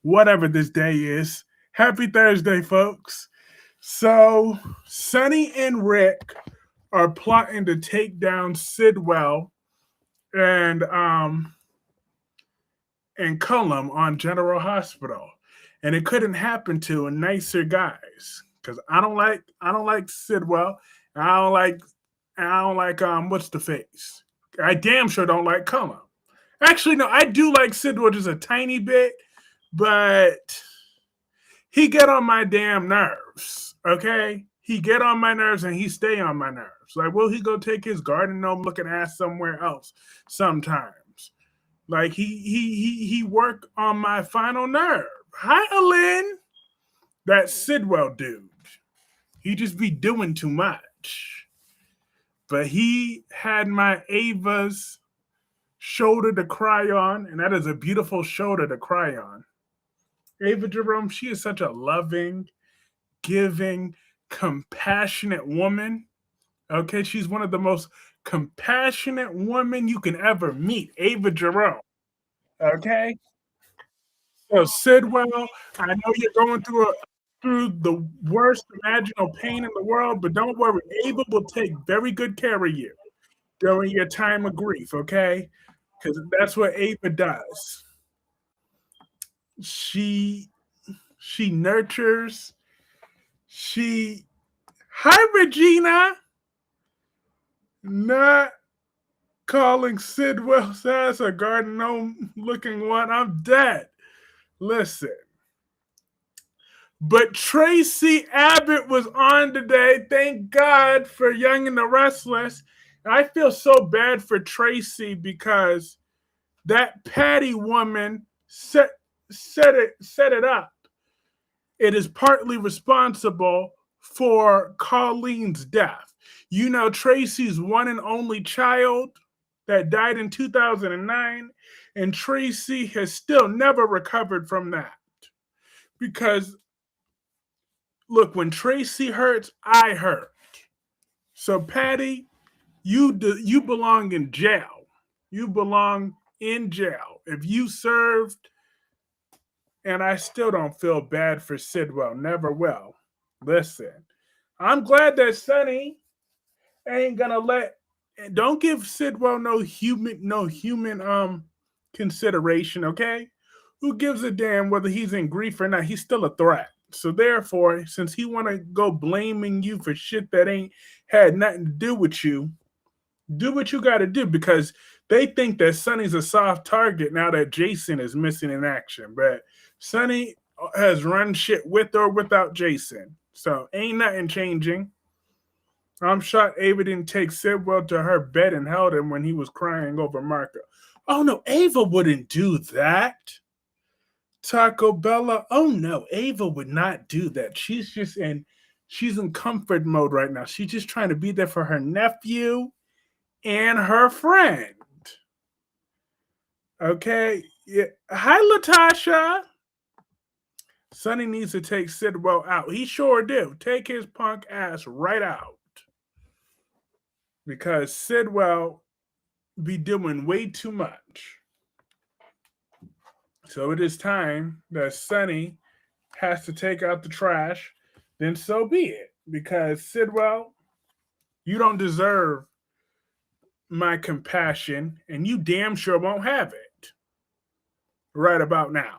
whatever this day is. Happy Thursday, folks. So, Sonny and Ric are plotting to take down Sidwell and Cullum on General Hospital, and it couldn't happen to a nicer guys because I don't like Sidwell. I don't like what's the face. I damn sure don't like Cullum. Actually, no, I do like Sidwell just a tiny bit, but he get on my damn nerves. Okay, he get on my nerves and he stay on my nerves. Like, will he go take his garden gnome looking ass somewhere else? Sometimes, like he work on my final nerve. Hi, Alin. That Sidwell dude. He just be doing too much. But he had my Ava's shoulder to cry on, and that is a beautiful shoulder to cry on. Ava Jerome, she is such a loving, giving, compassionate woman. Okay, she's one of the most compassionate women you can ever meet, Ava Jerome. Okay, so Sidwell, I know you're going through the worst imaginable pain in the world, but don't worry, Ava will take very good care of you during your time of grief. Okay, because that's what Ava does. She she nurtures. She Hi Regina, not calling Sidwell Sass a garden gnome looking one. I'm dead. Listen. But Tracy Abbott was on today. Thank God for Young and The Restless. And I feel so bad for Tracy because that Patty woman set it up. It is partly responsible for Colleen's death. You know, Tracy's one and only child that died in 2009, and Tracy has still never recovered from that. Because, look, when Tracy hurts, I hurt. So, Patty, you belong in jail. You belong in jail. If you served, and I still don't feel bad for Sidwell, never will. Listen, I'm glad that Sonny ain't gonna don't give Sidwell no human consideration, okay? Who gives a damn whether he's in grief or not? He's still a threat. So therefore, since he wanna go blaming you for shit that ain't had nothing to do what you gotta do because they think that Sonny's a soft target now that Jason is missing in action. But Sonny has run shit with or without Jason. So ain't nothing changing. I'm shocked Ava didn't take Sidwell to her bed and held him when he was crying over Marco. Oh no, Ava wouldn't do that. Taco Bella. Oh no, Ava would not do that. She's in comfort mode right now. She's just trying to be there for her nephew and her friend. Okay. Yeah. Hi, Latasha. Sonny needs to take Sidwell out. He sure do. Take his punk ass right out. Because Sidwell be doing way too much. So it is time that Sonny has to take out the trash. Then so be it. Because Sidwell, you don't deserve my compassion, and you damn sure won't have it right about now.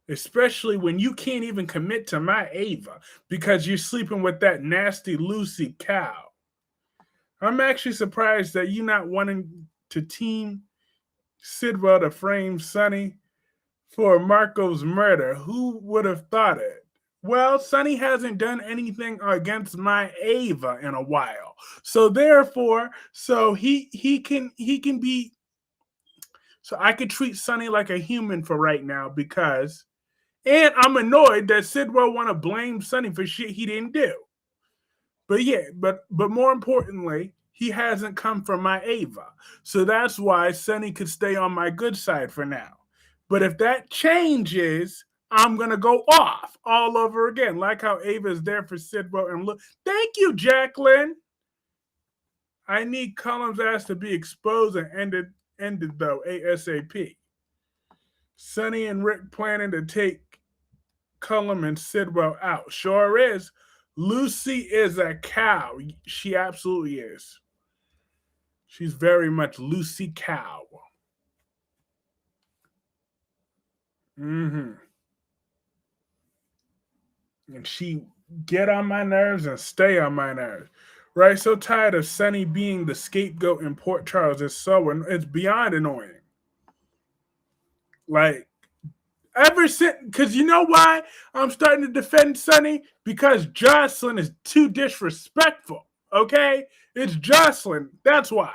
Especially when you can't even commit to my Ava because you're sleeping with that nasty Lucy cow. I'm actually surprised that you're not wanting to team Sidwell to frame Sonny for Marco's murder. Who would have thought it? Well, Sonny hasn't done anything against my Ava in a while. So therefore, he can be so I could treat Sonny like a human for right now because and I'm annoyed that Sidwell want to blame Sonny for shit he didn't do. But yeah, but more importantly, he hasn't come for my Ava. So that's why Sonny could stay on my good side for now. But if that changes, I'm gonna go off all over again. Like how Ava's there for Sidwell and look. Thank you, Jacqueline. I need Cullum's ass to be exposed and ended though, ASAP. Sonny and Ric planning to take Cullum and Sidwell out. Sure is. Lucy is a cow. She absolutely is. She's very much Lucy Cow. Mm-hmm. And she get on my nerves and stay on my nerves. Right? So tired of Sonny being the scapegoat in Port Charles. It's beyond annoying. Like, ever since, because you know why I'm starting to defend Sonny? Because Jocelyn is too disrespectful. Okay? It's Jocelyn. That's why.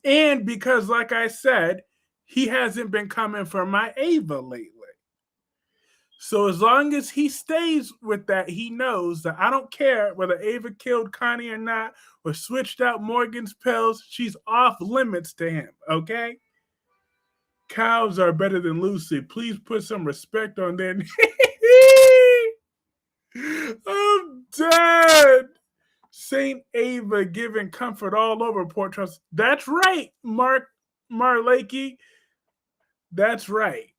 And because, like I said, he hasn't been coming for my Ava lately. So as long as he stays with that, he knows that I don't care whether Ava killed Connie or not, or switched out Morgan's pills. She's off limits to him, okay? Cows are better than Lucy. Please put some respect on their name. I'm dead. Saint Ava giving comfort all over Port Charles. That's right, Mark Marlakey. That's right.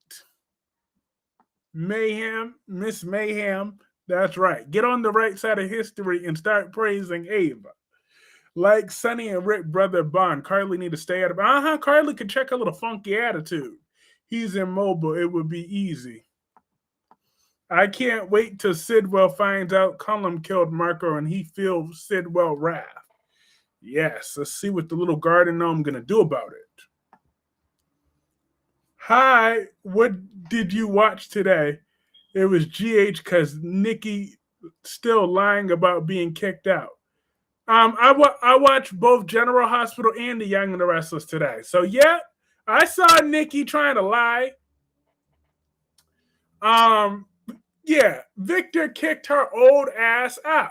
Mayhem, Miss Mayhem. That's right. Get on the right side of history and start praising Ava. Like Sonny and Ric, brother Bond. Carly need to stay out of. Carly could check a little funky attitude. He's immobile. It would be easy. I can't wait till Sidwell finds out Cullum killed Marco and he feels Sidwell wrath. Yes, let's see what the little garden gnome gonna do about it. Hi, what did you watch today? It was GH because Nikki still lying about being kicked out. I watched both General Hospital and the Young and The Restless today. So yeah, I saw Nikki trying to lie. Yeah, Victor kicked her old ass out,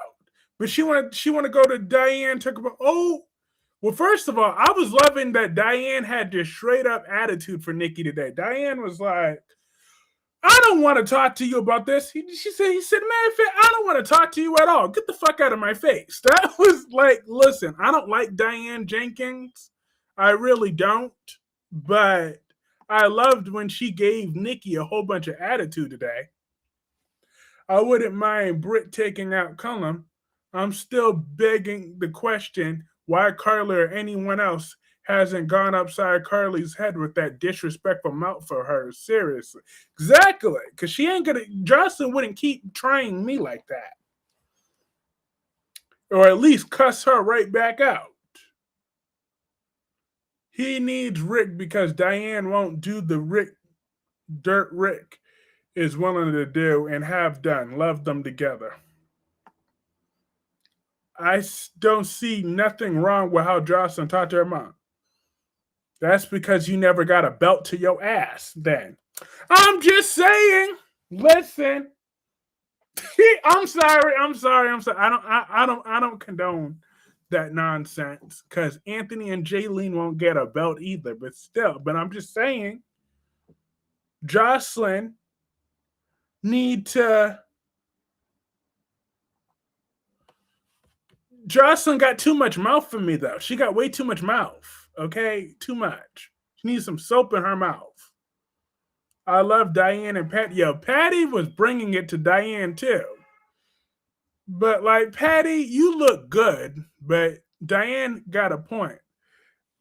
but she want to go to Diane. Talk about well, first of all, I was loving that Diane had this straight up attitude for Nikki today. Diane was like, I don't want to talk to you about this. He said, man, I don't want to talk to you at all. Get the fuck out of my face. That was like, listen, I don't like Diane Jenkins. I really don't. But I loved when she gave Nikki a whole bunch of attitude today. I wouldn't mind Britt taking out Cullum. I'm still begging the question why Carly or anyone else hasn't gone upside Carly's head with that disrespectful mouth for her. Seriously. Exactly. Because she ain't gonna, Jocelyn wouldn't keep trying me like that. Or at least cuss her right back out. He needs Rick because Diane won't do the Dirt Rick is willing to do and have done. Love them together. I don't see nothing wrong with how Jocelyn talked to her mom. That's because you never got a belt to your ass then. I'm just saying. Listen. I'm sorry. I don't condone that nonsense because Anthony and Jaylene won't get a belt either, but still. But I'm just saying Jocelyn Jocelyn got too much mouth for me, though. She got way too much mouth. Okay? Too much. She needs some soap in her mouth. I love Diane and Patty. Yo, Patty was bringing it to Diane, too. But, like, Patty, you look good, but Diane got a point.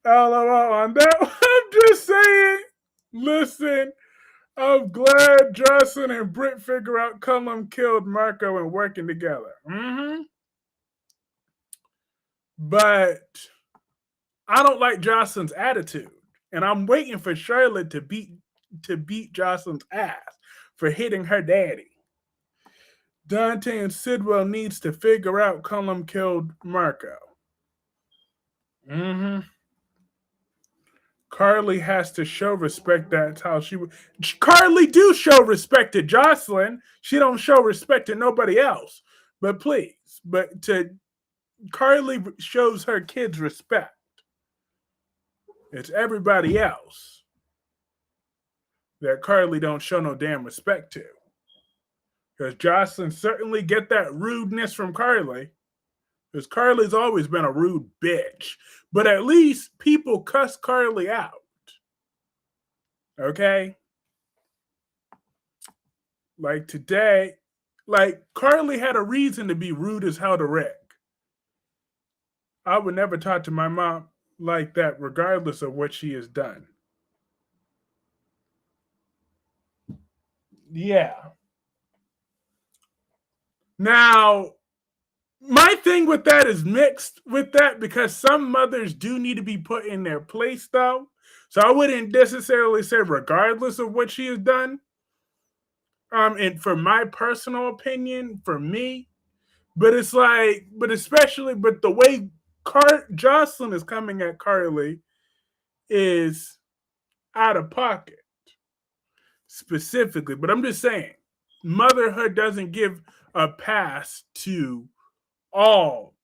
LOL on that. I'm just saying. Listen, I'm glad Jocelyn and Britt figure out Cullum killed Marco and working together. Mm-hmm. But I don't like Jocelyn's attitude. And I'm waiting for Charlotte to beat Jocelyn's ass for hitting her daddy. Dante and Sidwell needs to figure out Cullum killed Marco. Mm-hmm. Carly has to show respect. That's how she would. Carly do show respect to Jocelyn. She don't show respect to nobody else. But please, Carly shows her kids respect. It's everybody else that Carly don't show no damn respect to. Because Jocelyn certainly get that rudeness from Carly. Because Carly's always been a rude bitch. But at least people cuss Carly out. Okay? Like today, like Carly had a reason to be rude as hell to Rick. I would never talk to my mom like that, regardless of what she has done. Yeah. Now, my thing with that is mixed with that because some mothers do need to be put in their place, though. So I wouldn't necessarily say, regardless of what she has done. And for my personal opinion, for me, but it's like, but especially, but the way Jocelyn is coming at Carly is out of pocket specifically. But I'm just saying, motherhood doesn't give a pass to all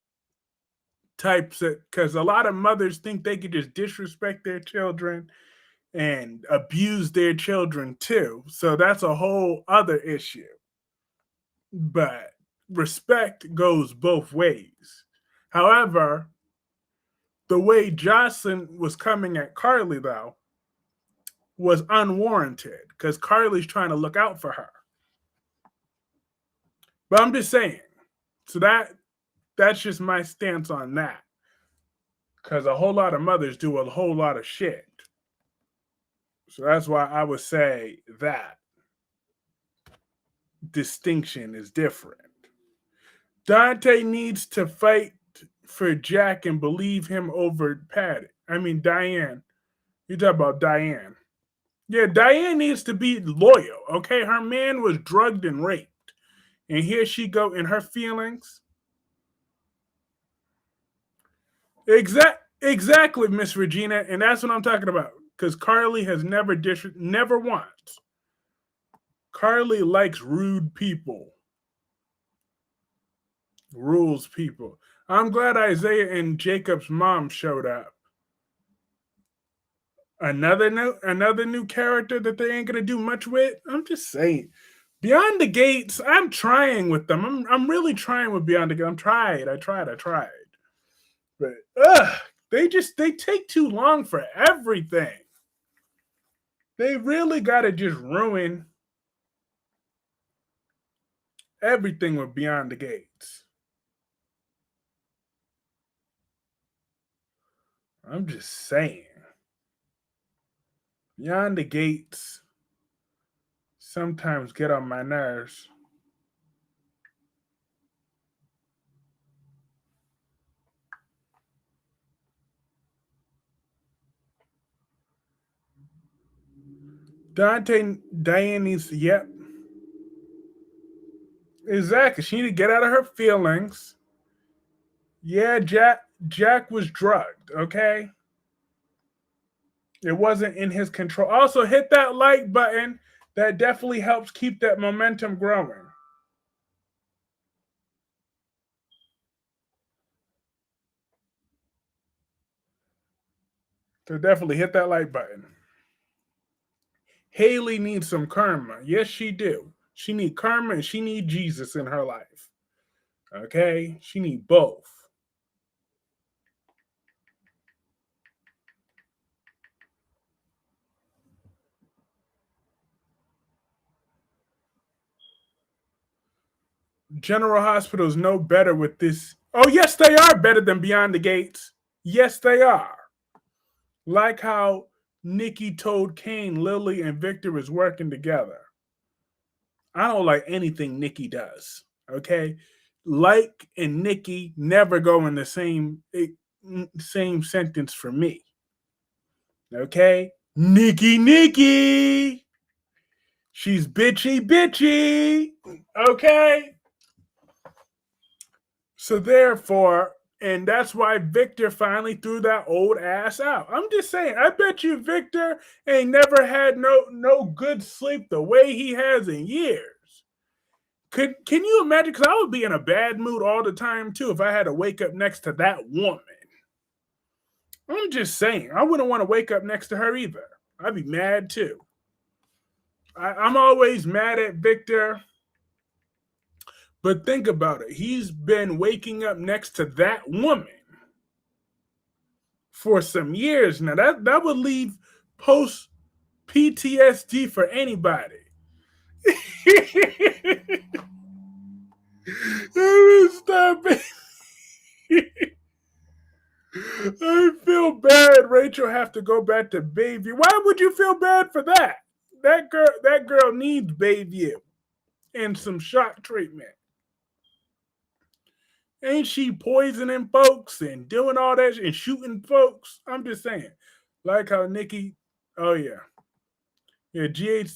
types of, because a lot of mothers think they could just disrespect their children and abuse their children too. So that's a whole other issue. But respect goes both ways. However, the way Jocelyn was coming at Carly, though, was unwarranted because Carly's trying to look out for her. But I'm just saying. So that's just my stance on that. Because a whole lot of mothers do a whole lot of shit. So that's why I would say that distinction is different. Dante needs to fight for Jack and believe him over Patty. I mean, Diane. You talk about Diane. Yeah, Diane needs to be loyal, okay? Her man was drugged and raped. And here she go in her feelings. Exactly, Miss Regina. And that's what I'm talking about. Because Carly has never once. Carly likes rude people. Rules people. I'm glad Isaiah and Jacob's mom showed up. Another new character that they ain't gonna do much with. I'm just saying. Beyond the Gates, I'm trying with them. I'm really trying with Beyond the Gates. I tried. But they take too long for everything. They really gotta just ruin everything with Beyond the Gates. I'm just saying. Beyond the Gates sometimes get on my nerves. Diane needs, yep. Exactly. She need to get out of her feelings. Yeah, Jack was drugged, okay? It wasn't in his control. Also, hit that like button. That definitely helps keep that momentum growing. So definitely hit that like button. Haley needs some karma. Yes, she do. She need karma and she need Jesus in her life. Okay? She need both. General Hospitals know better with this. Oh, yes, they are better than Beyond the Gates. Yes, they are. Like how Nikki told Kane, Lily, and Victor is working together. I don't like anything Nikki does. Okay? Like and Nikki never go in the same sentence for me. Okay? Nikki. She's bitchy. Okay? So therefore, and that's why Victor finally threw that old ass out. I'm just saying, I bet you Victor ain't never had no good sleep the way he has in years. Can you imagine? Because I would be in a bad mood all the time too if I had to wake up next to that woman. I'm just saying, I wouldn't want to wake up next to her either. I'd be mad too. I'm always mad at Victor. But think about it. He's been waking up next to that woman for some years now. That would leave post PTSD for anybody. Stop it. I feel bad. Rachel have to go back to Bayview. Why would you feel bad for that? That girl needs Bayview and some shock treatment. Ain't she poisoning folks and doing all that and shooting folks? I'm just saying. Like how Nikki, oh yeah. Yeah, GH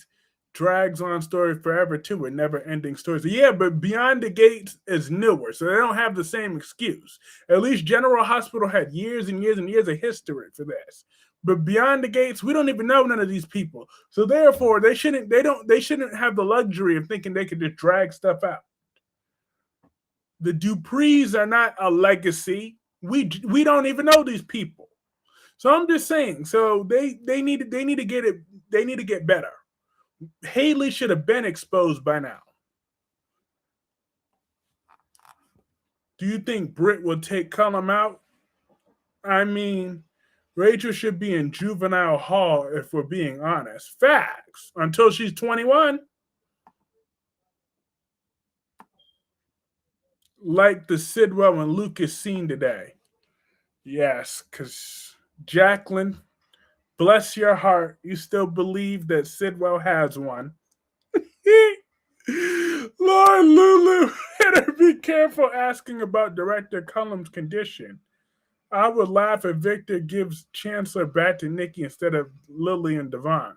drags on story forever too with never ending stories. Yeah, but Beyond the Gates is newer, so they don't have the same excuse. At least General Hospital had years and years and years of history for this. But Beyond the Gates, we don't even know none of these people. So therefore, they shouldn't have the luxury of thinking they could just drag stuff out. The Duprees are not a legacy. We don't even know these people. So I'm just saying. So they need to get it. They need to get better. Haley should have been exposed by now. Do you think Britt will take Cullum out? I mean, Rachel should be in juvenile hall if we're being honest. Facts. Until she's 21. Like the Sidwell and Lucas scene today. Yes, because Jacqueline, bless your heart, you still believe that Sidwell has one. Lord Lulu, better be careful asking about Director Cullum's condition. I would laugh if Victor gives Chancellor back to Nikki instead of Lily and Devon.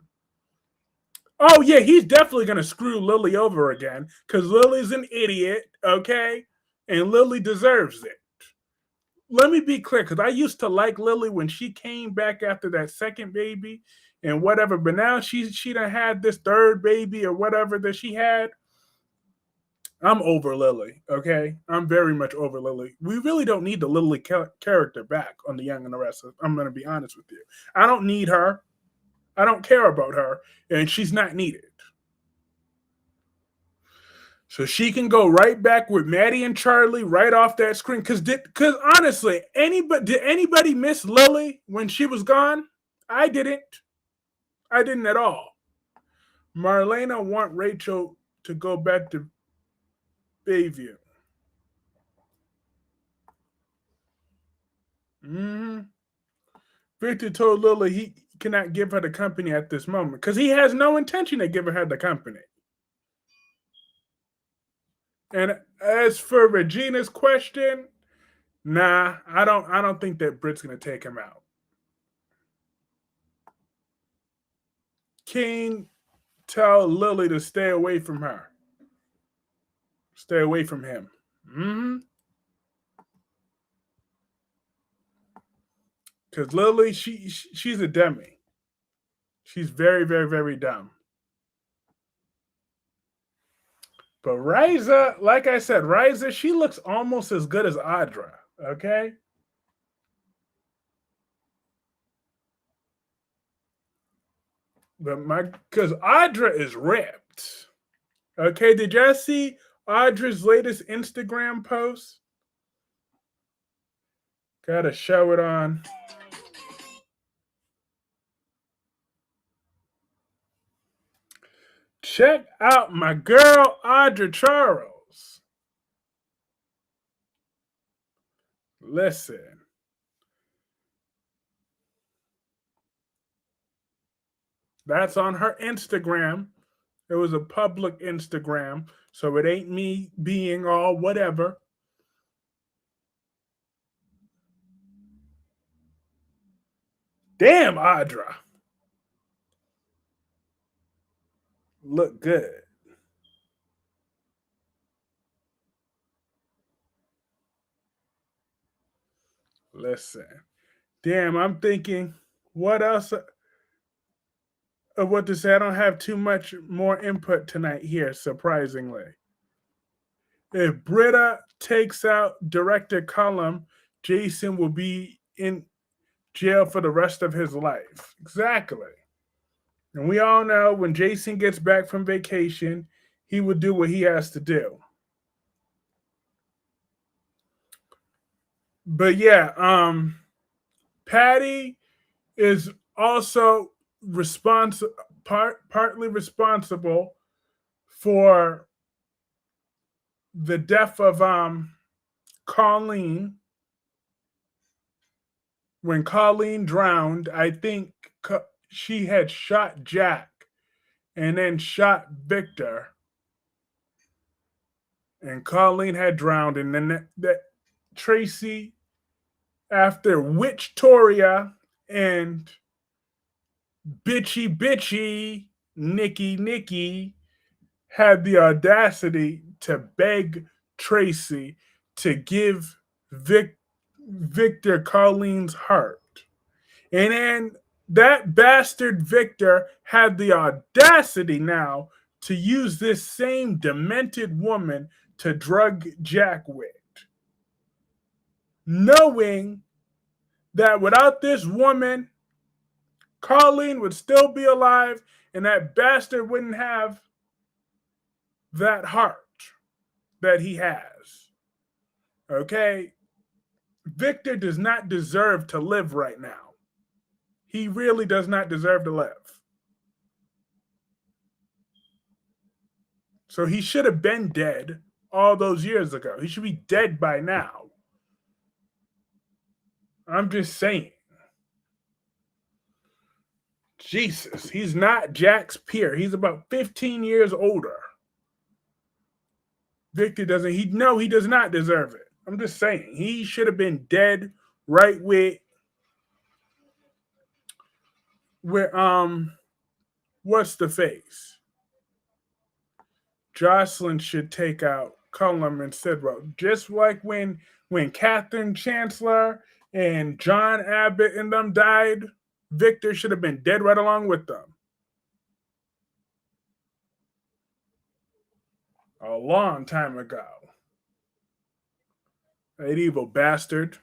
Oh, yeah, he's definitely going to screw Lily over again because Lily's an idiot, okay? And Lily deserves it. Let me be clear because I used to like Lily when she came back after that second baby and whatever, but now she done had this third baby or whatever that she had. I'm over Lily, okay? I'm very much over Lily. We really don't need the Lily character back on The Young and the Restless. I'm going to be honest with you. I don't need her. I don't care about her, and she's not needed. So she can go right back with Maddie and Charlie right off that screen. Because honestly, did anybody miss Lily when she was gone? I didn't. I didn't at all. Marlena want Rachel to go back to Bayview. Mm-hmm. Victor told Lily he cannot give her the company at this moment because he has no intention of giving her the company. And as for Regina's question, nah, I don't think that Britt's gonna take him out. Kane tell Lily to stay away from her. Stay away from him. Mm-hmm. Because Lily, she's a dummy. She's very, very, very dumb. But Riza, like I said, Riza, she looks almost as good as Audra. Okay. Because Audra is ripped. Okay, did y'all see Audra's latest Instagram post? Gotta show it on. Check out my girl Audra Charles. Listen. That's on her Instagram. It was a public Instagram, so it ain't me being all whatever. Damn, Audra. Look good. Listen. Damn, I'm thinking, what else? Of what to say? I don't have too much more input tonight here, surprisingly. If Britta takes out director Cullum, Jason will be in jail for the rest of his life. Exactly. And we all know when Jason gets back from vacation, he will do what he has to do. But yeah, Patty is also partly responsible for the death of Colleen. When Colleen drowned, I think she had shot Jack and then shot Victor, and Colleen had drowned, and then that Tracy, after Witchtoria and bitchy Nikki had the audacity to beg Tracy to give Victor Colleen's heart. And then that bastard Victor had the audacity now to use this same demented woman to drug Jack with, knowing that without this woman, Colleen would still be alive and that bastard wouldn't have that heart that he has. Okay? Victor does not deserve to live right now. He really does not deserve to live. So he should have been dead all those years ago. He should be dead by now. I'm just saying. Jesus, he's not Jack's peer. He's about 15 years older. Victor doesn't, he does not deserve it. I'm just saying. He should have been dead right with what's the face? Jocelyn should take out Cullum and Sidwell. Just like when Catherine Chancellor and John Abbott and them died, Victor should have been dead right along with them. A long time ago. That evil bastard.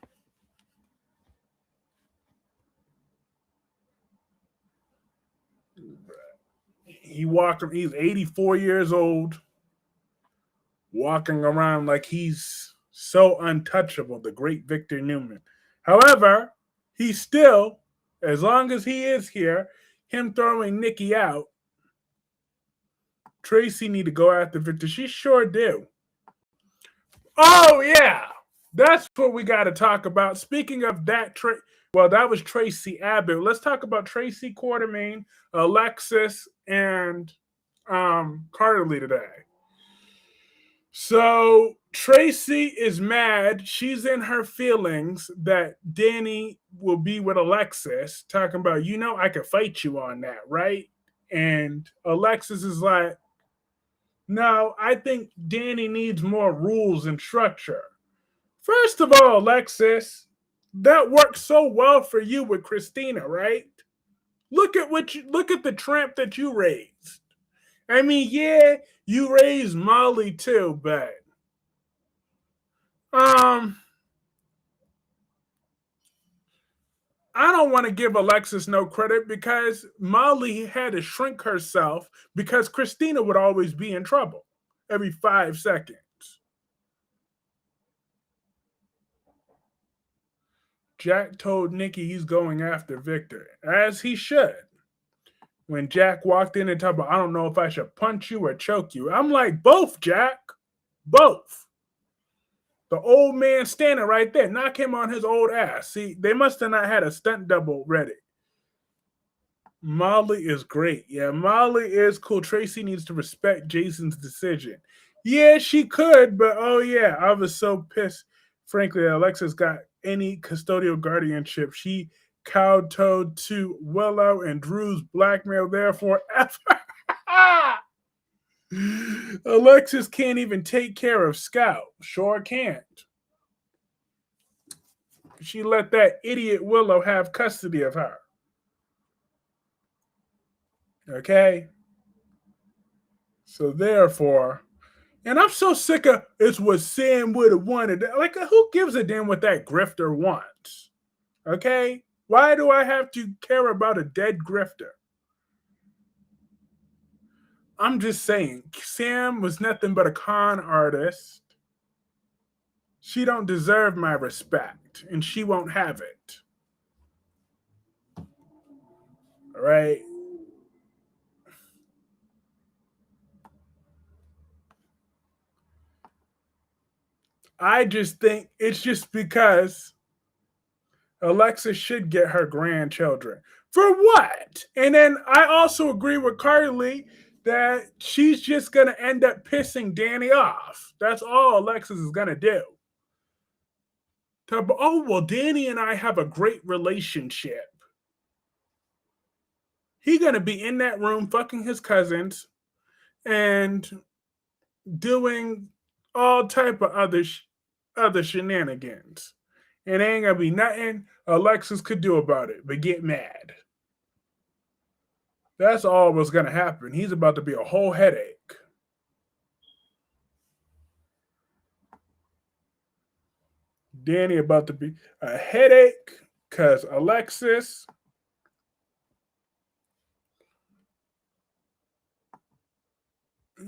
He's 84 years old, walking around like he's so untouchable, the great Victor Newman. However, he's still, as long as he is here, him throwing Nikki out, Tracy need to go after Victor. She sure do. Oh, yeah. That's what we got to talk about. Speaking of that, that was Tracy Abbott. Let's talk about Tracy Quartermaine, Alexis, and Carterly today. So Tracy is mad. She's in her feelings that Danny will be with Alexis, talking about, I could fight you on that, right? And Alexis is like, no, I think Danny needs more rules and structure. First of all, Alexis, that worked so well for you with Christina, right? Look at the tramp that you raised. I mean, yeah, you raised Molly too, but I don't want to give Alexis no credit because Molly had to shrink herself because Christina would always be in trouble every 5 seconds. Jack told Nikki he's going after Victor, as he should. When Jack walked in and talked about, I don't know if I should punch you or choke you. I'm like, both, Jack. Both. The old man standing right there. Knock him on his old ass. See, they must have not had a stunt double ready. Molly is great. Yeah, Molly is cool. Tracy needs to respect Jason's decision. Yeah, she could, but oh yeah, I was so pissed. Frankly, that Alexis got any custodial guardianship. She kowtowed to Willow and Drew's blackmail there forever. Alexis can't even take care of Scout. Sure can't. She let that idiot Willow have custody of her. Okay? So therefore, and I'm so sick of it's what Sam would have wanted. Like, who gives a damn what that grifter wants? Okay? Why do I have to care about a dead grifter? I'm just saying, Sam was nothing but a con artist. She don't deserve my respect, and she won't have it. All right? I just think it's just because Alexis should get her grandchildren. For what? And then I also agree with Carly that she's just going to end up pissing Danny off. That's all Alexis is going to do. Oh, well, Danny and I have a great relationship. He's going to be in that room fucking his cousins and doing all type of other shenanigans. And ain't going to be nothing Alexis could do about it but get mad. That's all what's going to happen. He's about to be a whole headache. Danny about to be a headache because Alexis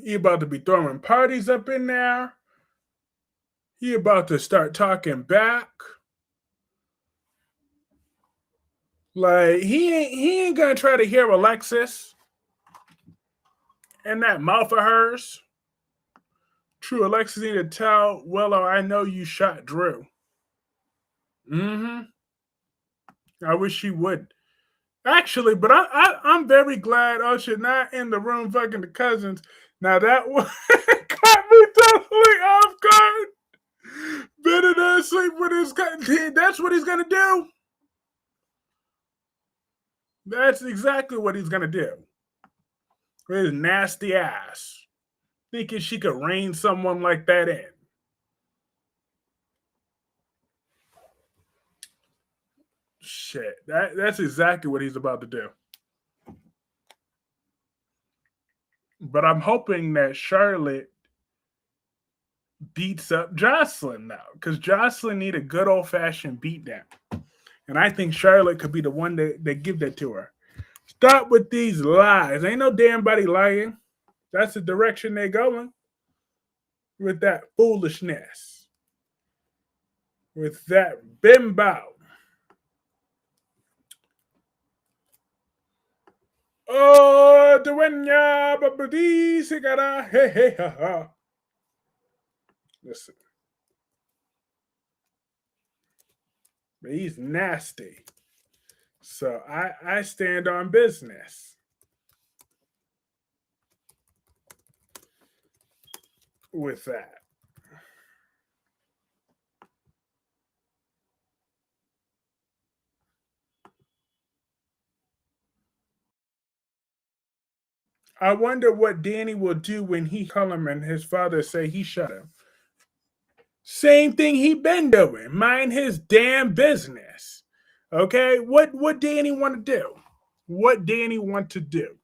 he about to be throwing parties up in there. He about to start talking back. Like he ain't gonna try to hear Alexis and that mouth of hers. True, Alexis need to tell Willow, I know you shot Drew. Mm-hmm. I wish she would. Actually, but I'm very glad Usher not in the room fucking the cousins. Now that one caught me totally off guard. Better than sleep with his cousin. That's what he's gonna do. That's exactly what he's gonna do. With his nasty ass. Thinking she could rein someone like that in. Shit. That's exactly what he's about to do. But I'm hoping that Charlotte beats up Jocelyn now. Because Jocelyn need a good old-fashioned beatdown. And I think Charlotte could be the one that give that to her. Stop with these lies. Ain't no damn body lying. That's the direction they're going. With that foolishness. With that bimbo. Oh, dueña, babadi, cigara, hey, hey, ha, ha. Listen. But he's nasty. So I stand on business. With that. I wonder what Danny will do when Cullum and his father say he shut him. Same thing he been doing. Mind his damn business. Okay? What Danny want to do? What Danny want to do?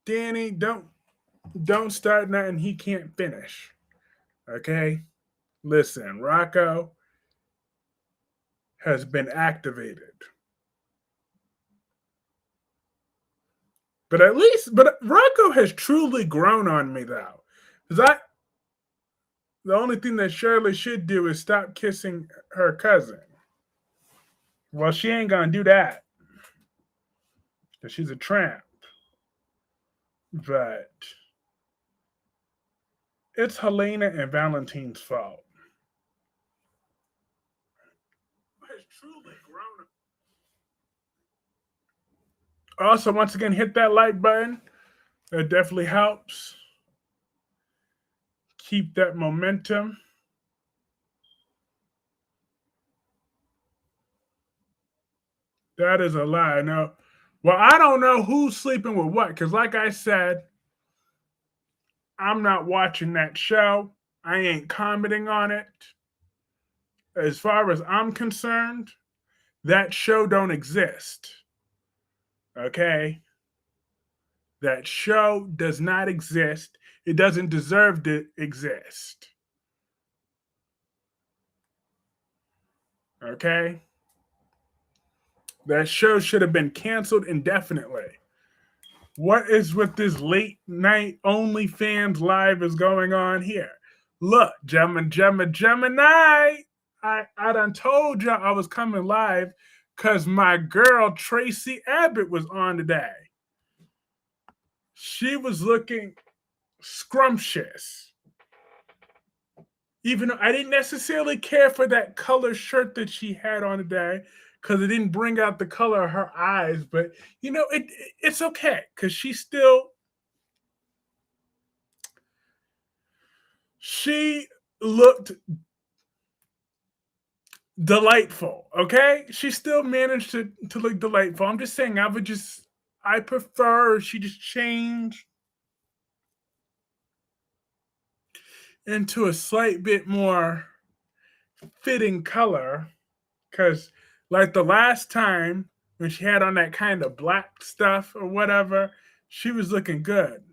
Danny, don't start nothing he can't finish. Okay? Listen, Rocco has been activated. But Rocco has truly grown on me though. Because the only thing that Shirley should do is stop kissing her cousin. Well, she ain't gonna do that. Because she's a tramp. But it's Helena and Valentine's fault. Has truly grown. Also, once again, hit that like button. That definitely helps. Keep that momentum. That is a lie. Now, well, I don't know who's sleeping with what, because like I said, I'm not watching that show. I ain't commenting on it. As far as I'm concerned, that show don't exist. Okay? That show does not exist. It doesn't deserve to exist. Okay? That show should have been canceled indefinitely. What is with this late night OnlyFans live is going on here? Look, Gemini. I done told y'all I was coming live because my girl Tracy Abbott was on today. She was looking scrumptious. Even though I didn't necessarily care for that color shirt that she had on today because it didn't bring out the color of her eyes, but it's okay because she looked delightful. Okay, she still managed to look delightful. I'm just saying, I prefer she just changed into a slight bit more fitting color because, like the last time when she had on that kind of black stuff or whatever, she was looking good.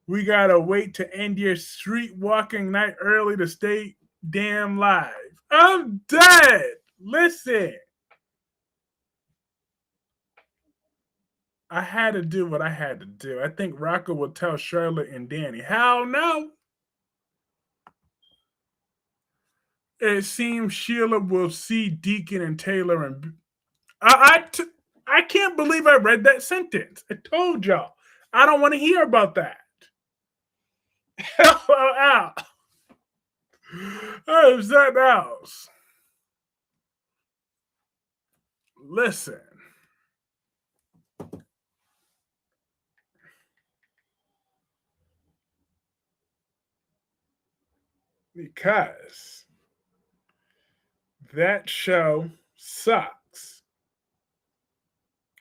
We gotta wait to end your street walking night early to stay damn live. I'm dead. Listen, I had to do what I had to do. I think Rocco will tell Charlotte and Danny. Hell no. It seems Sheila will see Deacon and Taylor and I can't believe I read that sentence. I told y'all. I don't want to hear about that. LOL. Oh, something else. Listen. Because that show sucks.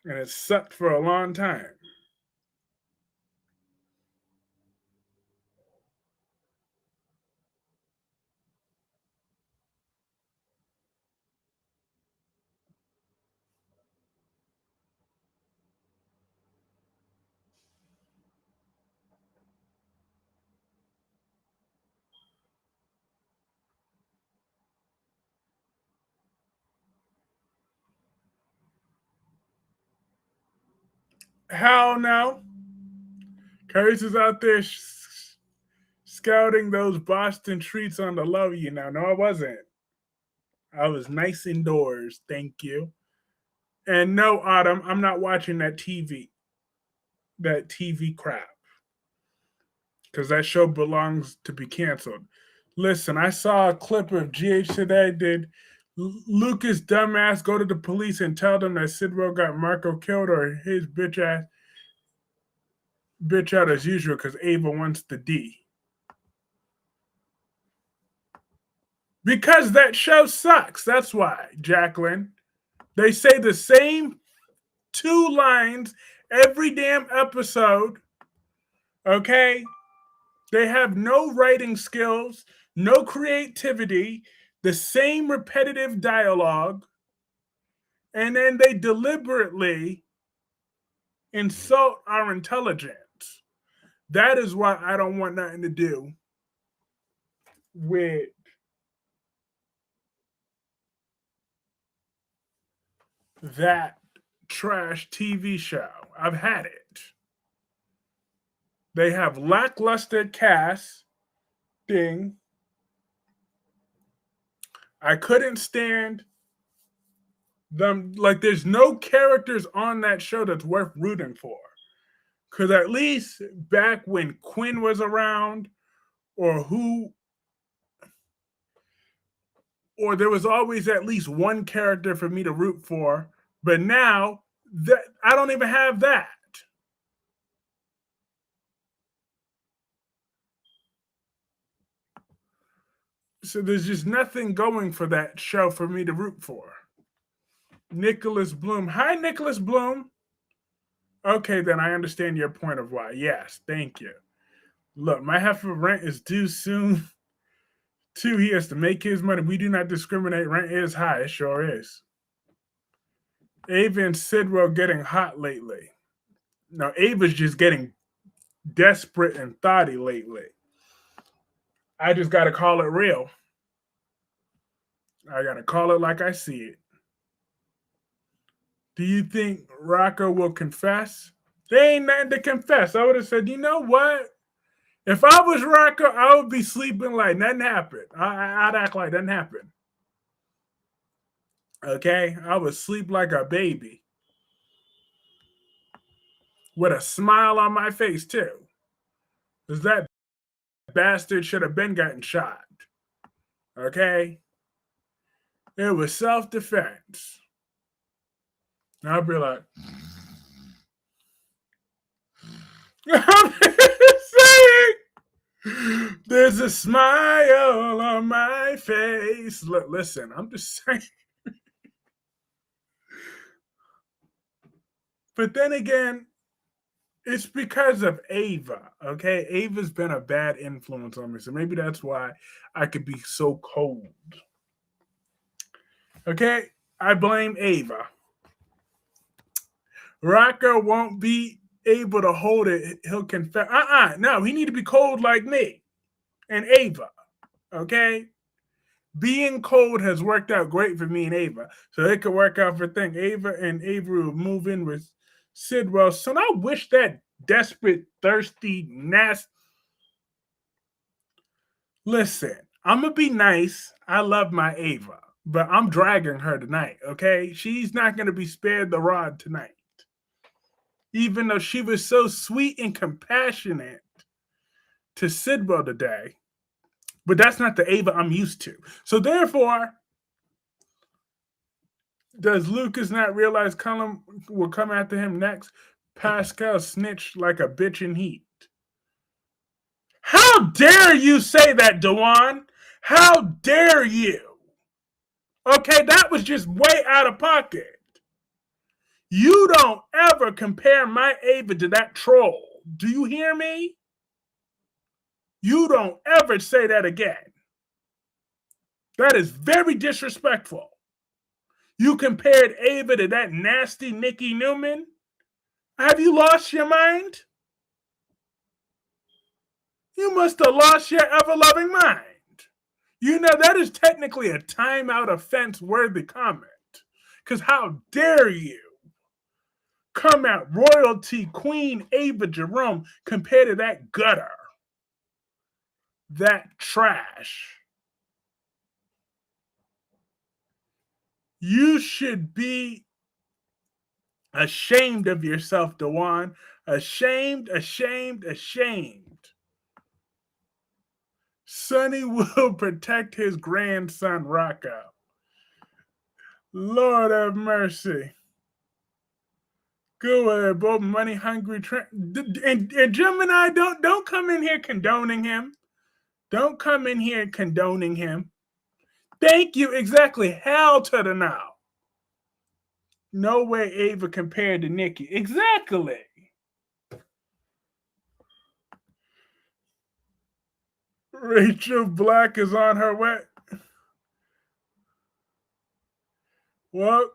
And it sucked for a long time. Hell no. Kyreese is out there scouting those Boston treats on the low, No, I wasn't. I was nice indoors, thank you. And no, Autumn, I'm not watching that TV crap, because that show belongs to be canceled. Listen, I saw a clip of GH today. Did Lucas dumbass go to the police and tell them that Sidwell got Marco killed, or his bitch out as usual because Ava wants the D? Because that show sucks. That's why, Jacqueline. They say the same two lines every damn episode. Okay? They have no writing skills, no creativity, the same repetitive dialogue, and then they deliberately insult our intelligence. That is why I don't want nothing to do with that trash TV show. I've had it. They have lackluster casting. I couldn't stand them. Like, there's no characters on that show that's worth rooting for. Because at least back when Quinn was around, or there was always at least one character for me to root for. But now that I don't even have that. So there's just nothing going for that show for me to root for. Nicholas Bloom. Hi, Nicholas Bloom. Okay, then I understand your point of why. Yes, thank you. Look, my half of rent is due soon. Too, he has to make his money. We do not discriminate. Rent is high. It sure is. Ava and Sidwell getting hot lately. No, Ava's just getting desperate and thoughty lately. I just got to call it real. I got to call it like I see it. Do you think Rocco will confess? There ain't nothing to confess. I would have said, you know what? If I was Rocco, I would be sleeping like nothing happened. I'd act like nothing happened. Okay? I would sleep like a baby. With a smile on my face, too. Because that bastard should have been gotten shot. Okay? It was self-defense. And I'll be like, I'm saying, there's a smile on my face. Look, listen, I'm just saying. But then again, it's because of Ava, okay? Ava's been a bad influence on me, so maybe that's why I could be so cold. Okay? I blame Ava. Rocker won't be able to hold it. He'll confess. No, he need to be cold like me and Ava, okay? Being cold has worked out great for me and Ava, so it could work out for thing. Ava and Avery will move in with Sidwell. So I wish that desperate, thirsty, nasty. Listen, I'm gonna be nice. I love my Ava, but I'm dragging her tonight. Okay, she's not gonna be spared the rod tonight, even though she was so sweet and compassionate to Sidwell today. But that's not the Ava I'm used to. So therefore, does Lucas not realize Cullum will come after him next? Pascal snitched like a bitch in heat. How dare you say that, Dewan? How dare you? Okay, that was just way out of pocket. You don't ever compare my Ava to that troll. Do you hear me? You don't ever say that again. That is very disrespectful. You compared Ava to that nasty Nikki Newman? Have you lost your mind? You must have lost your ever-loving mind. You know, that is technically a timeout offense-worthy comment. Because how dare you come at royalty Queen Ava Jerome compared to that gutter, that trash. You should be ashamed of yourself, Dewan. Ashamed, ashamed, ashamed. Sonny will protect his grandson, Rocco. Lord have mercy. Go ahead, both money hungry. And Gemini, don't come in here condoning him. Don't come in here condoning him. Thank you. Exactly. Hell to the no. No way Ava compared to Nikki. Exactly. Rachel Black is on her way. Well,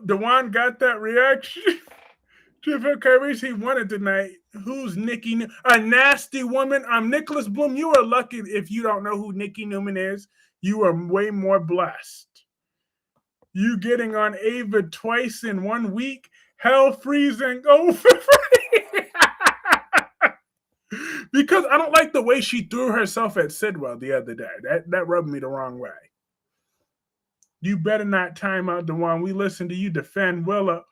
Dewan got that reaction. Kyreese, he won it tonight. Who's Nikki? A nasty woman. I'm Nicholas Bloom. You are lucky if you don't know who Nikki Newman is. You are way more blessed. You getting on Ava twice in 1 week? Hell freezing over. Because I don't like the way she threw herself at Sidwell the other day. That rubbed me the wrong way. You better not time out the one. We listen to you defend Willow.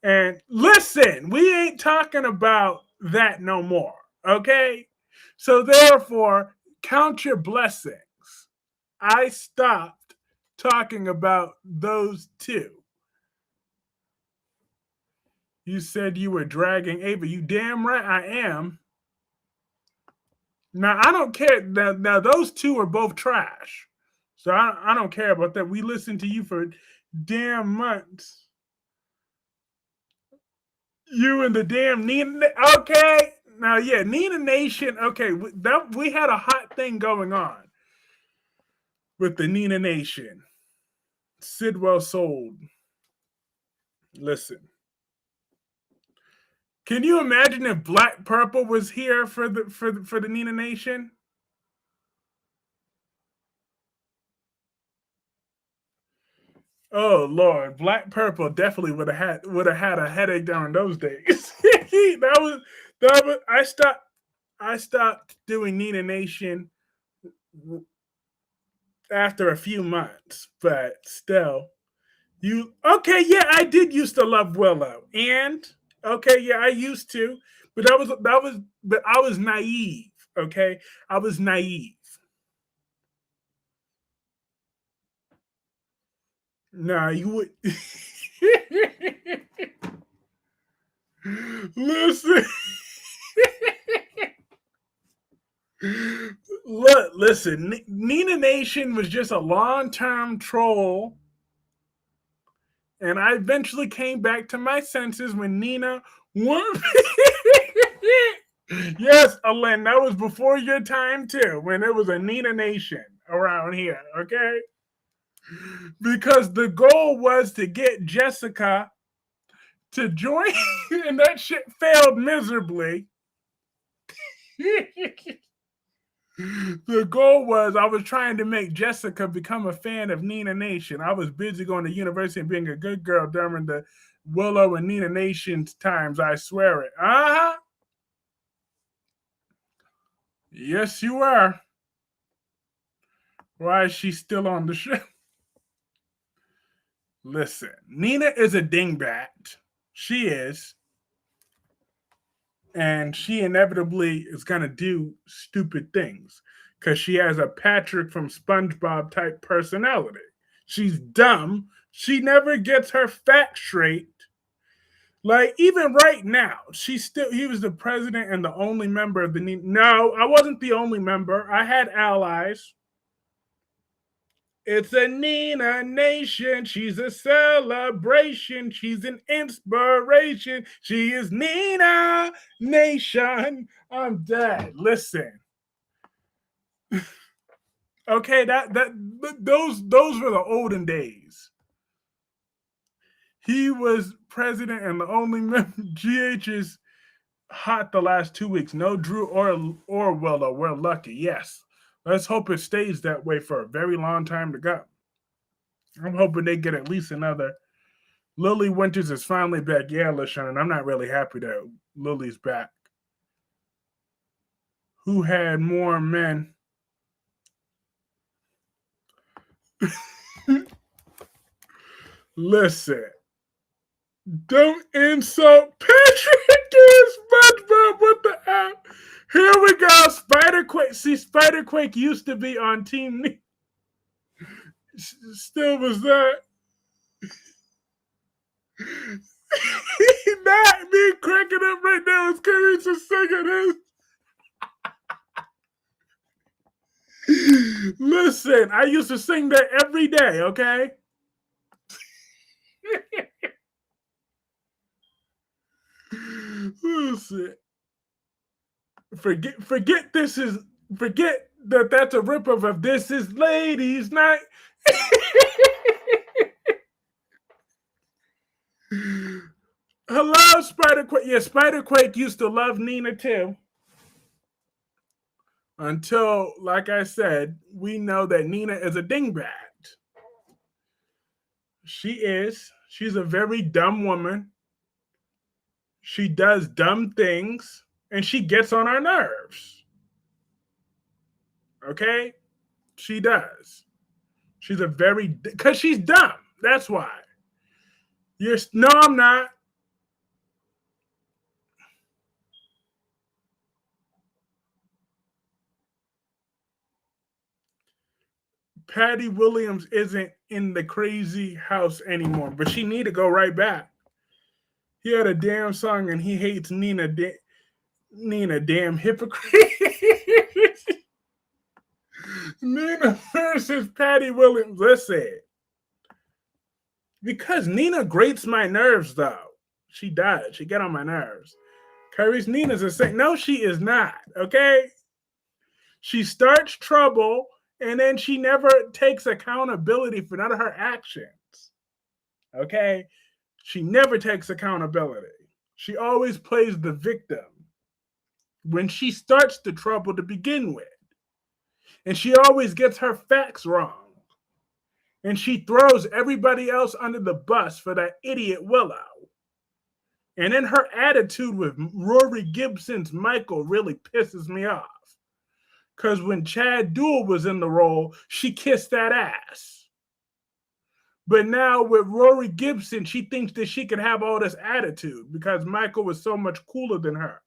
And listen, we ain't talking about that no more. Okay? So therefore, count your blessings. I stopped talking about those two. You said you were dragging Ava. You damn right I am. Now, I don't care. Now those two are both trash. So I don't care about that. We listened to you for damn months. You and the damn Nina. Okay. Now, yeah, Nina Nation. Okay. We had a hot thing going on with the Nina Nation. Sidwell sold. Listen. Can you imagine if Black Purple was here for the Nina Nation? Oh Lord, Black Purple definitely would have had a headache during those days. that was I stopped doing Nina Nation after a few months, but still. I did used to love Willow. And okay, yeah, I used to. But but I was naive. Okay, I was naive. Nah, you would listen. Look, listen. Nina Nation was just a long-term troll, and I eventually came back to my senses when Nina won. Yes, Alen, that was before your time too, when it was a Nina Nation around here. Okay, because the goal was to get Jessica to join, and that shit failed miserably. The goal was I was trying to make Jessica become a fan of Nina Nation. I was busy going to university and being a good girl during the Willow and Nina Nation's times. I swear it. Uh-huh. Yes, you are. Why is she still on the show? Listen, Nina is a dingbat. She is. And she inevitably is going to do stupid things because she has a Patrick from SpongeBob type personality. She's dumb. She never gets her facts straight. Like, even right now, he was the president and the only member of the. No, I wasn't the only member. I had allies. It's a Nina Nation. She's a celebration. She's an inspiration. She is Nina Nation. I'm dead. Listen. Okay, those were the olden days. He was president and the only member. GH is hot the last 2 weeks. No Drew or Willow. We're lucky. Yes. Let's hope it stays that way for a very long time to go. I'm hoping they get at least another. Lily Winters is finally back. Yeah, LaShawn, and I'm not really happy that Lily's back. Who had more men? Listen, don't insult Patrick and SpongeBob. What the hell? Here we go. Spiderquake. See, Spiderquake used to be on Team Me. Still was that. Not me cracking up right now. It's Kyreese is singing this. Listen, I used to sing that every day, okay? Listen. Forget that that's a ripoff of This Is Ladies Night. Hello, Spiderquake. Yeah, Spiderquake used to love Nina too. Until, like I said, we know that Nina is a dingbat. She is. She's a very dumb woman. She does dumb things, and she gets on our nerves. Okay? She does. She's a very, because she's dumb. That's why. No, I'm not. Patty Williams isn't in the crazy house anymore, but she need to go right back. He had a damn song and he hates Nina. Nina, damn hypocrite. Nina versus Patty Williams. Listen, because Nina grates my nerves, though. She does. She get on my nerves. Kyreese, Nina's a saint. No, she is not. Okay, she starts trouble and then she never takes accountability for none of her actions. Okay, she never takes accountability. She always plays the victim when she starts the trouble to begin with. And she always gets her facts wrong. And she throws everybody else under the bus for that idiot Willow. And then her attitude with Rory Gibson's Michael really pisses me off. Because when Chad Duell was in the role, she kissed that ass. But now with Rory Gibson, she thinks that she can have all this attitude because Michael was so much cooler than her.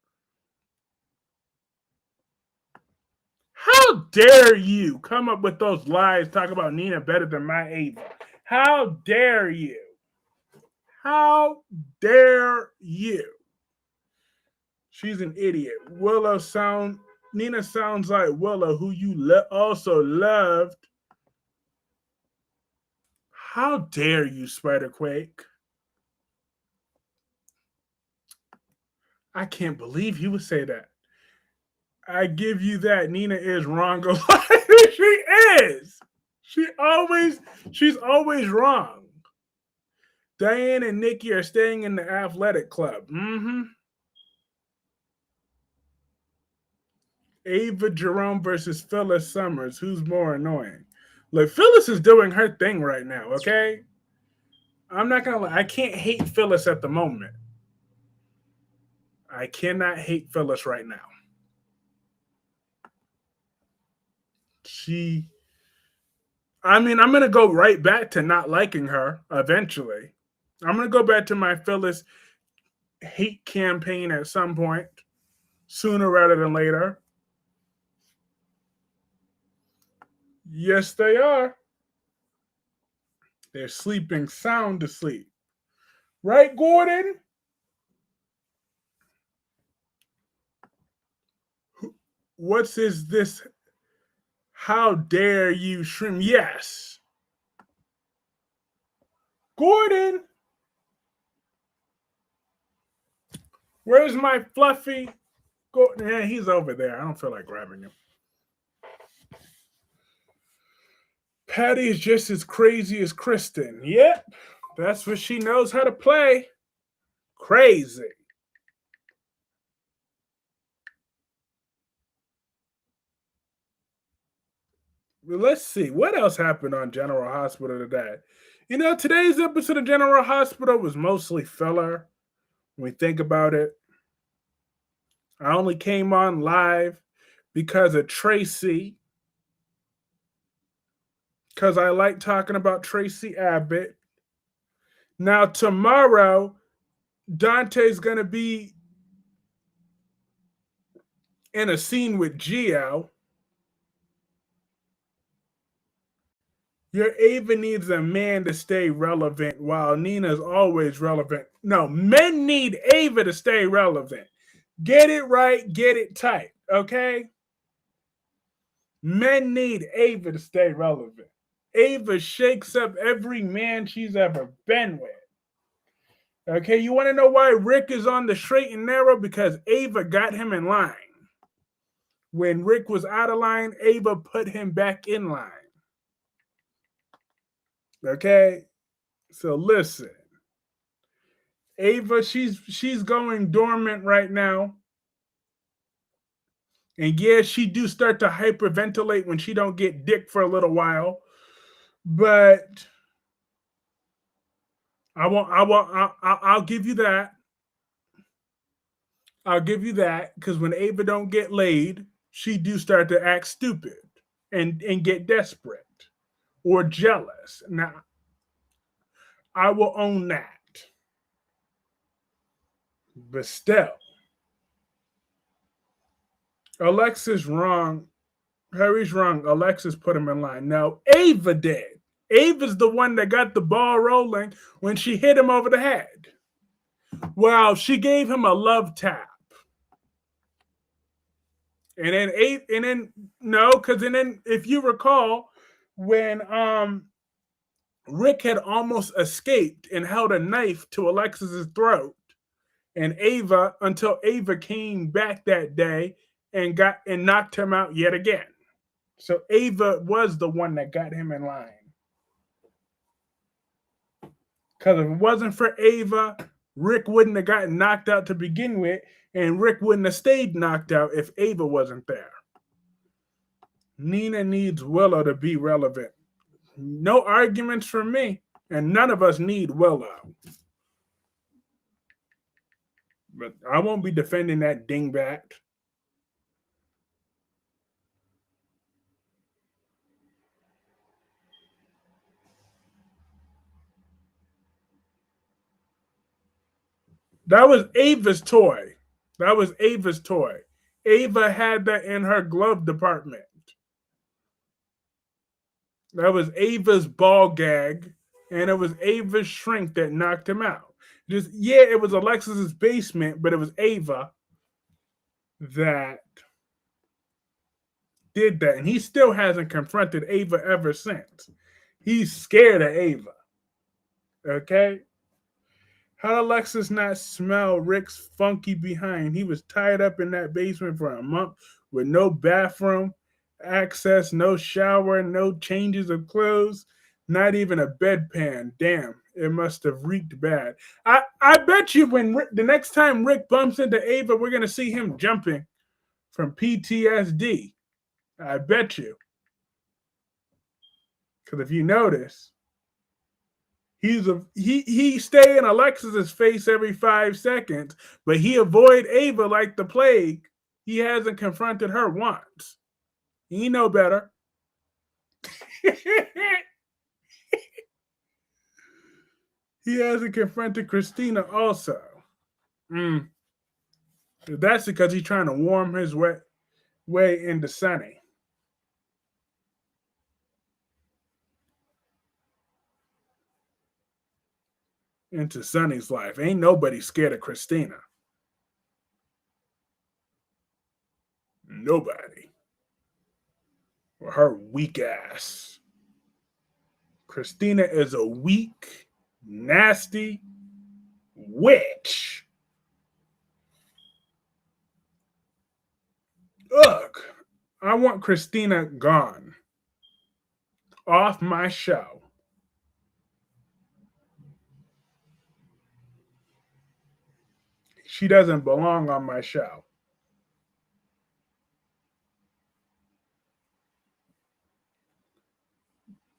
How dare you come up with those lies, talk about Nina better than my Ava? How dare you? How dare you? She's an idiot. Nina sounds like Willow, who you also loved. How dare you, Spiderquake? I can't believe he would say that. I give you that. Nina is wrong. She is. She's always wrong. Diane and Nikki are staying in the athletic club. Mm-hmm. Ava Jerome versus Phyllis Summers. Who's more annoying? Look, Phyllis is doing her thing right now, okay? I'm not gonna lie. I can't hate Phyllis at the moment. I cannot hate Phyllis right now. I'm going to go right back to not liking her eventually. I'm going to go back to my Phyllis hate campaign at some point, sooner rather than later. Yes, they are. They're sleeping sound asleep. Right, Gordon? What's this? How dare you, Shrimp? Yes. Gordon! Where's my fluffy? Yeah, he's over there. I don't feel like grabbing him. Patty is just as crazy as Kristen. Yep, that's what she knows how to play. Crazy. Let's see. What else happened on General Hospital today? Today's episode of General Hospital was mostly filler. When we think about it, I only came on live because of Tracy. Because I like talking about Tracy Abbott. Now, tomorrow, Dante's going to be in a scene with Gio. Your Ava needs a man to stay relevant while Nina's always relevant. No, men need Ava to stay relevant. Get it right, get it tight, okay? Men need Ava to stay relevant. Ava shakes up every man she's ever been with. Okay, you want to know why Rick is on the straight and narrow? Because Ava got him in line. When Rick was out of line, Ava put him back in line. Okay? So listen. Ava, she's going dormant right now. And yeah, she do start to hyperventilate when she don't get dick for a little while. But I'll give you that. I'll give you that, because when Ava don't get laid, she do start to act stupid and get desperate or jealous. Now, I will own that. But still, Alexis wrong. Harry's wrong. Alexis put him in line. No, Ava did. Ava's the one that got the ball rolling when she hit him over the head. Well, she gave him a love tap. And then if you recall, when Rick had almost escaped and held a knife to Alexis's throat, and until Ava came back that day and knocked him out yet again. So Ava was the one that got him in line. Because if it wasn't for Ava, Rick wouldn't have gotten knocked out to begin with, and Rick wouldn't have stayed knocked out if Ava wasn't there. Nina needs Willow to be relevant. No arguments from me, and none of us need Willow. But I won't be defending that dingbat. That was Ava's toy. Ava had that in her glove department. That was Ava's ball gag, and it was Ava's shrink that knocked him out. Just yeah, it was Alexis's basement, but it was Ava that did that, and he still hasn't confronted Ava ever since. He's scared of Ava. Okay. How did Alexis not smell Ric's funky behind? He was tied up in that basement for a month with no bathroom access, no shower, no changes of clothes, not even a bedpan. Damn, it must have reeked bad. I bet you when the next time Ric bumps into Ava, we're going to see him jumping from PTSD. I bet you. Because if you notice, he stay in Alexis's face every 5 seconds, but he avoid Ava like the plague. He hasn't confronted her once. He know better. He hasn't confronted Christina also. That's because he's trying to warm his way into Sonny. Into Sonny's life. Ain't nobody scared of Christina. Nobody. Or her weak ass. Christina is a weak, nasty witch. Ugh. I want Christina gone. Off my show. She doesn't belong on my show.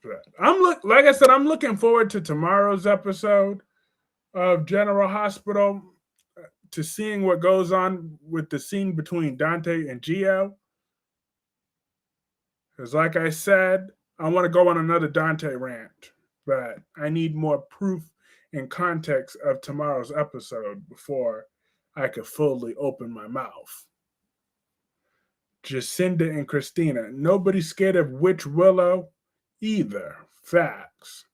But like I said, I'm looking forward to tomorrow's episode of General Hospital, to seeing what goes on with the scene between Dante and Gio. Because, like I said, I want to go on another Dante rant, but I need more proof and context of tomorrow's episode before I could fully open my mouth. Jacinda and Christina. Nobody's scared of Witch Willow either. Facts.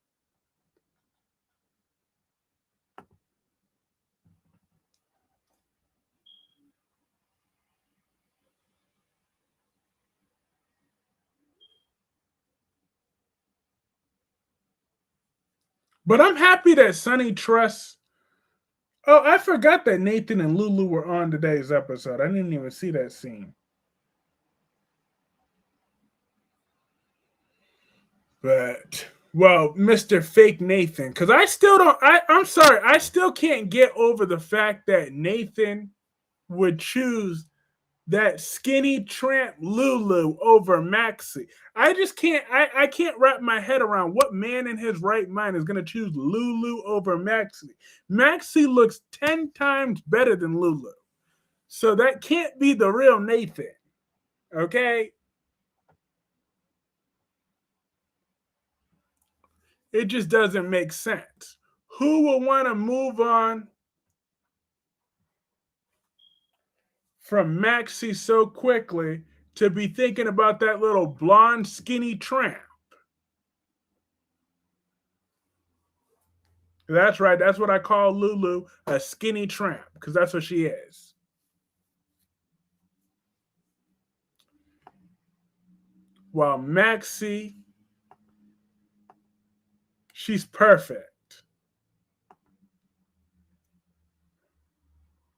But I'm happy that Sonny trusts. Oh, I forgot that Nathan and Lulu were on today's episode. I didn't even see that scene. But well, Mr. Fake Nathan, because I still don't. I'm sorry, I still can't get over the fact that Nathan would choose that skinny tramp Lulu over Maxie. I just can't. I can't wrap my head around what man in his right mind is going to choose Lulu over Maxie. Maxie looks 10 times better than Lulu, so that can't be the real Nathan. Okay. It just doesn't make sense. Who will want to move on from Maxie so quickly to be thinking about that little blonde, skinny tramp? That's right. That's what I call Lulu, a skinny tramp, because that's what she is. While Maxie, she's perfect.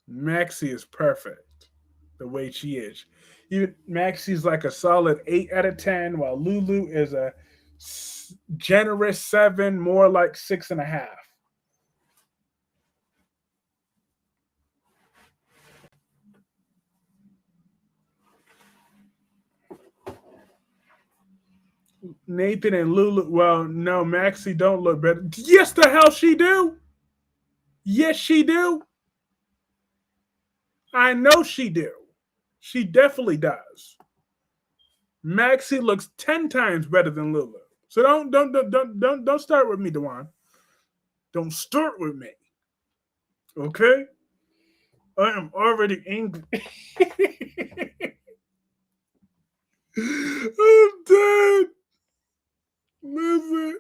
Maxie is perfect the way she is. Even Maxie's like a solid 8 out of 10, while Lulu is a generous 7, more like 6.5. Nathan and Lulu. Well, no, Maxie don't look better. Yes, the hell she do. Yes, she do. I know she do. She definitely does. Maxie looks 10 times better than Lulu. So don't start with me, Dewan. Don't start with me. Okay? I am already angry. I'm dead. Listen.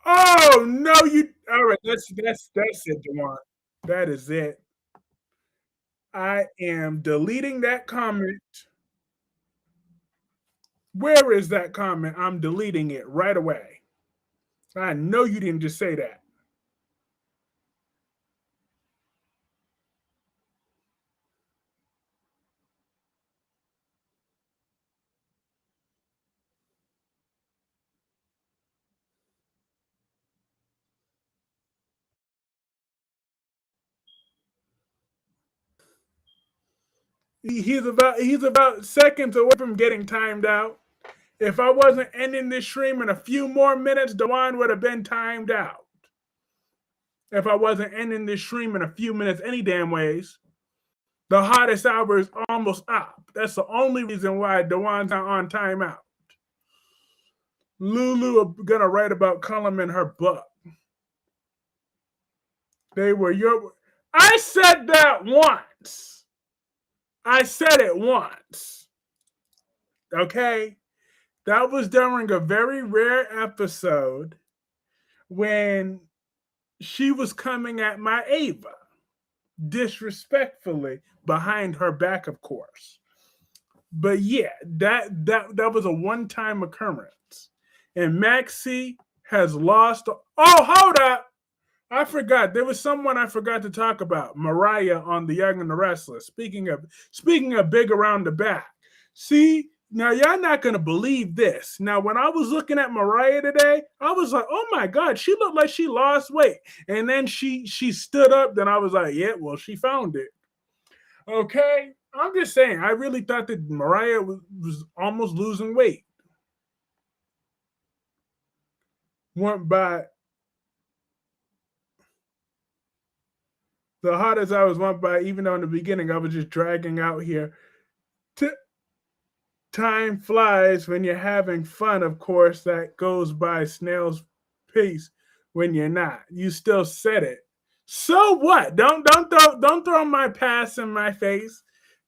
Oh no, you all right, that's it, Dewan. That is it. I am deleting that comment. Where is that comment? I'm deleting it right away. I know you didn't just say that. He's about seconds away from getting timed out. If I wasn't ending this stream in a few more minutes, Dewan would have been timed out. If I wasn't ending this stream in a few minutes, any damn ways, the hottest hour is almost up. That's the only reason why Dewan's not on timeout. Lulu gonna write about Cullum in her book. They were your. I said that once. I said it once. Okay? That was during a very rare episode when she was coming at my Ava disrespectfully behind her back, of course. But yeah, that was a one-time occurrence. And Maxie has lost. Oh, hold up. I forgot. There was someone I forgot to talk about. Mariah on the Young and the Restless. Speaking of big around the back. See, now y'all not gonna believe this. Now, when I was looking at Mariah today, I was like, oh my God, she looked like she lost weight. And then she stood up, then I was like, yeah, well, she found it. Okay. I'm just saying, I really thought that Mariah was almost losing weight. Went by the hottest I was went by, even though in the beginning I was just dragging out here. Time flies when you're having fun, of course, that goes by snail's pace when you're not. You still said it. So what? Don't throw my past in my face.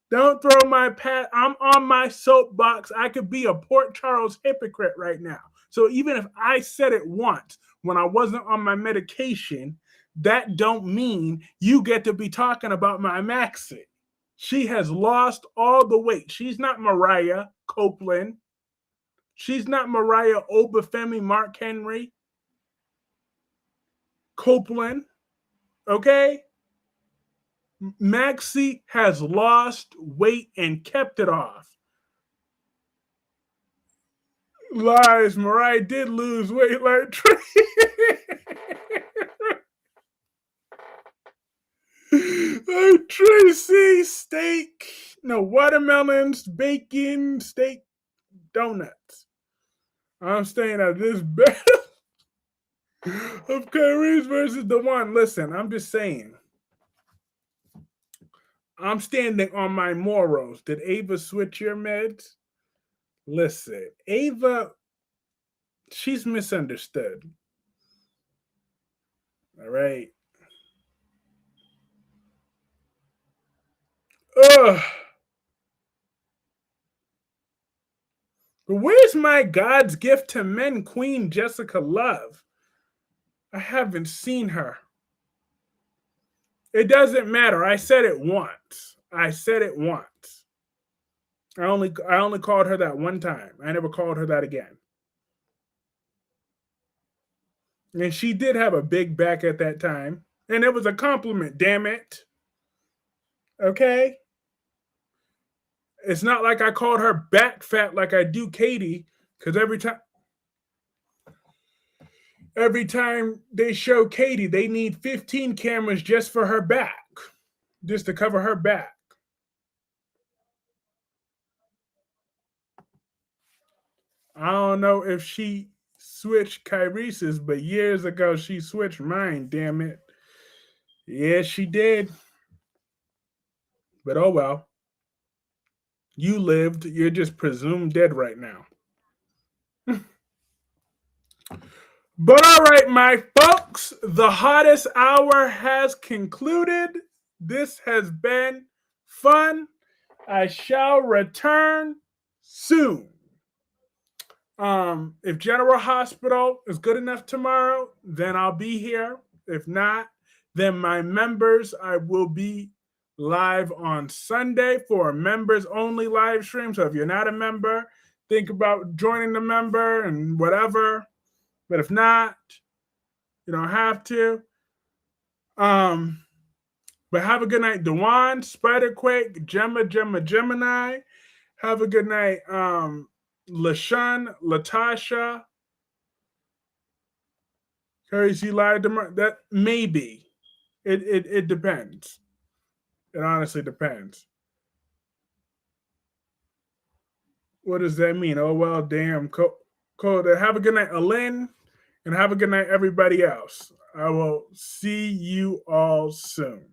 Don't throw my past. I'm on my soapbox. I could be a Port Charles hypocrite right now. So even if I said it once when I wasn't on my medication, that don't mean you get to be talking about my Maxie. She has lost all the weight. She's not Mariah Copeland. She's not Mariah Obafemi Mark Henry Copeland. Okay? Maxie has lost weight and kept it off. Lies, Mariah did lose weight like Tracy. Like Tracy, steak, no watermelons, bacon, steak, donuts. I'm staying at this battle of Kyreese versus the one. Listen, I'm just saying. I'm standing on my morals. Did Ava switch your meds? Listen, Ava, she's misunderstood. All right. Ugh. Where's my God's gift to men, Queen Jessica Love? I haven't seen her. It doesn't matter. I said it once. I said it once. I only called her that one time. I never called her that again. And she did have a big back at that time. And it was a compliment, damn it. Okay? It's not like I called her back fat like I do Katie, because every time they show Katie, they need 15 cameras just for her back, just to cover her back. I don't know if she switched Kyreese's, but years ago she switched mine, damn it. Yeah, she did. But oh well. You lived. You're just presumed dead right now. But all right, my folks, the hottest hour has concluded. This has been fun. I shall return soon. If General Hospital is good enough tomorrow, then I'll be here. If not, then my members, I will be live on Sunday for a members only live stream. So if you're not a member, think about joining the member and whatever. But if not, you don't have to. But have a good night, Dewan, Spiderquake, Gemini. Have a good night, LaShawn, Latasha. Kyreese, you lied to that maybe. It depends. It honestly depends. What does that mean? Oh well, damn. Cold. Have a good night, Alin, and have a good night, everybody else. I will see you all soon.